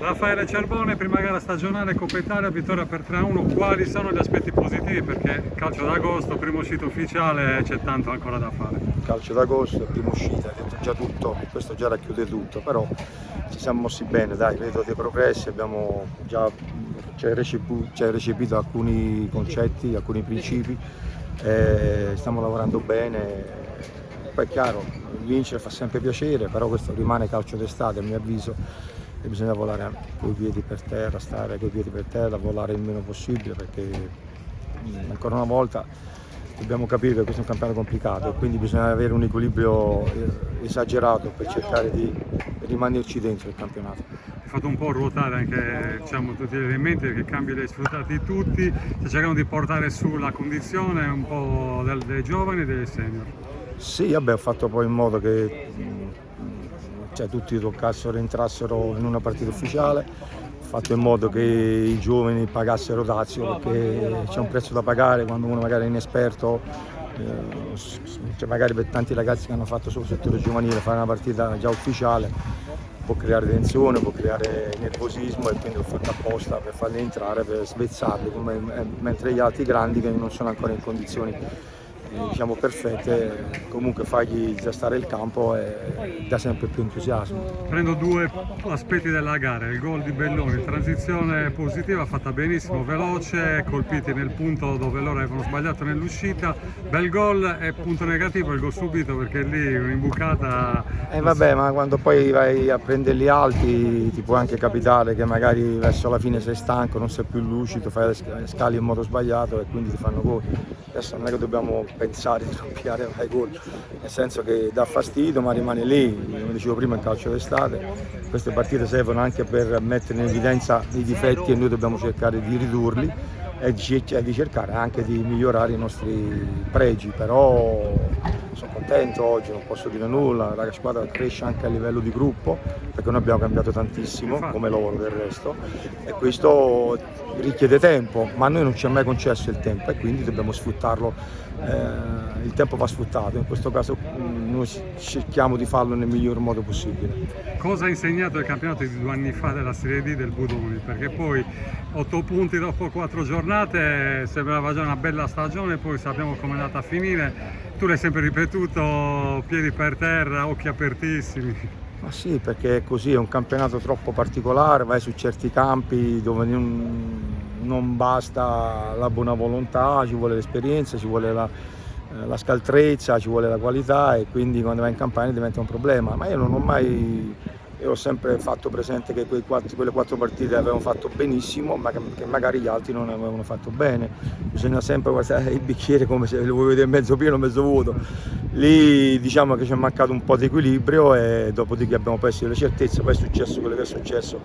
Raffaele Cerbone, prima gara stagionale, Coppa Italia, vittoria per 3-1. Quali sono gli aspetti positivi? Perché calcio d'agosto, prima uscita ufficiale, c'è tanto ancora da fare. Calcio d'agosto, prima uscita, hai detto già tutto, questo già racchiude tutto, però ci siamo mossi bene, dai, vedo dei progressi, abbiamo già recepito alcuni concetti, alcuni principi, stiamo lavorando bene. Poi è chiaro, vincere fa sempre piacere, però questo rimane calcio d'estate a mio avviso e bisogna volare coi piedi per terra, stare coi piedi per terra, volare il meno possibile perché ancora una volta dobbiamo capire che questo è un campionato complicato e quindi bisogna avere un equilibrio esagerato per cercare di rimanerci dentro il campionato. Hai fatto un po' ruotare anche tutti gli elementi perché cambi li hai sfruttati tutti, stai cercando di portare su la condizione un po' dei giovani e dei senior. Sì, vabbè, ho fatto poi in modo che tutti toccassero, entrassero in una partita ufficiale, ho fatto in modo che i giovani pagassero dazio perché c'è un prezzo da pagare quando uno magari è inesperto, magari per tanti ragazzi che hanno fatto solo settore giovanile fare una partita già ufficiale può creare tensione, può creare nervosismo e quindi l'ho fatto apposta per farli entrare, per svezzarli, mentre gli altri grandi che non sono ancora in condizioni diciamo perfette, comunque fargli già stare il campo e dà sempre più entusiasmo. Prendo due aspetti della gara, il gol di Belloni, transizione positiva fatta benissimo, veloce, colpiti nel punto dove loro avevano sbagliato nell'uscita, bel gol, e punto negativo il gol subito perché lì un'imbucata. Vabbè, ma quando poi vai a prenderli alti ti può anche capitare che magari verso la fine sei stanco, non sei più lucido, fai le scali in modo sbagliato e quindi ti fanno gol. Adesso non è che dobbiamo pensare di non pigliare mai gol, nel senso che dà fastidio ma rimane lì, come dicevo prima, il calcio d'estate, queste partite servono anche per mettere in evidenza i difetti e noi dobbiamo cercare di ridurli e di cercare anche di migliorare i nostri pregi, però sono contento oggi, non posso dire nulla, la squadra cresce anche a livello di gruppo perché noi abbiamo cambiato tantissimo come lavoro del resto e questo richiede tempo, ma a noi non ci è mai concesso il tempo e quindi dobbiamo sfruttarlo, il tempo va sfruttato, in questo caso noi cerchiamo di farlo nel miglior modo possibile. Cosa ha insegnato il campionato di 2 anni fa della Serie D del Budoni? Perché poi 8 punti dopo 4 giornate sembrava già una bella stagione, poi sappiamo come è andata a finire. Tu l'hai sempre ripetuto, piedi per terra, occhi apertissimi. Ma sì, perché è così, è un campionato troppo particolare, vai su certi campi dove non basta la buona volontà, ci vuole l'esperienza, ci vuole la scaltrezza, ci vuole la qualità e quindi quando vai in campagna diventa un problema. Ma io ho sempre fatto presente che quelle 4 partite avevano fatto benissimo, ma che magari gli altri non avevano fatto bene. Bisogna sempre guardare il bicchiere come se lo vuoi vedere mezzo pieno o mezzo vuoto. Lì diciamo che ci è mancato un po' di equilibrio e dopodiché abbiamo perso le certezze, poi è successo quello che è successo,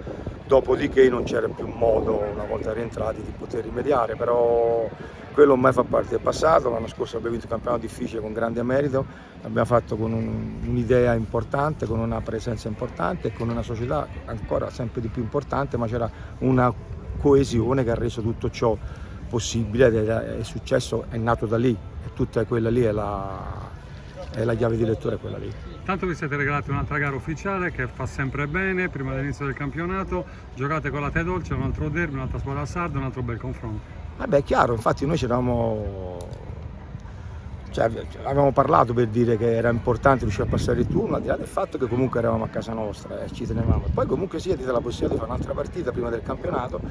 dopodiché non c'era più modo, una volta rientrati, di poter rimediare, però quello ormai fa parte del passato. L'anno scorso abbiamo vinto un campionato difficile con grande merito, l'abbiamo fatto con un'idea importante, con una presenza importante e con una società ancora sempre di più importante, ma c'era una coesione che ha reso tutto ciò possibile ed è successo, è nato da lì e tutta quella lì è la chiave di lettura, è quella lì. Tanto vi siete regalati un'altra gara ufficiale che fa sempre bene, prima dell'inizio del campionato, giocate con la Te Dolce, un altro derby, un'altra squadra sarda, un altro bel confronto. Vabbè, è chiaro, infatti noi avevamo parlato per dire che era importante riuscire a passare il turno, al di là del fatto che comunque eravamo a casa nostra e ci tenevamo. Poi comunque sì, dite la possibilità di fare un'altra partita prima del campionato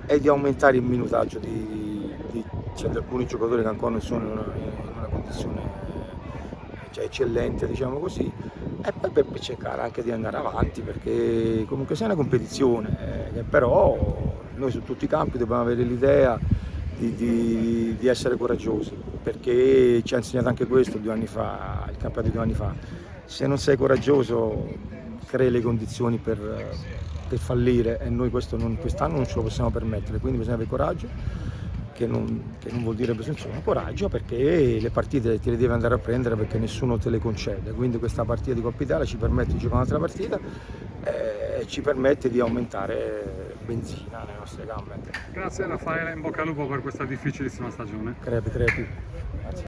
e di aumentare il minutaggio di alcuni giocatori che ancora non sono in una condizione eccellente, diciamo così, e poi per cercare anche di andare avanti perché comunque sia una competizione, che però noi su tutti i campi dobbiamo avere l'idea di essere coraggiosi, perché ci ha insegnato anche questo 2 anni fa, il campionato di 2 anni fa. Se non sei coraggioso crei le condizioni per fallire e noi quest'anno non ce lo possiamo permettere, quindi bisogna avere coraggio, che non vuol dire presunzione, coraggio, perché le partite te le devi andare a prendere perché nessuno te le concede, quindi questa partita di Coppa Italia ci permette di giocare un'altra partita e ci permette di aumentare benzina nelle nostre gambe. Grazie Raffaele, in bocca al lupo per questa difficilissima stagione. Crepi.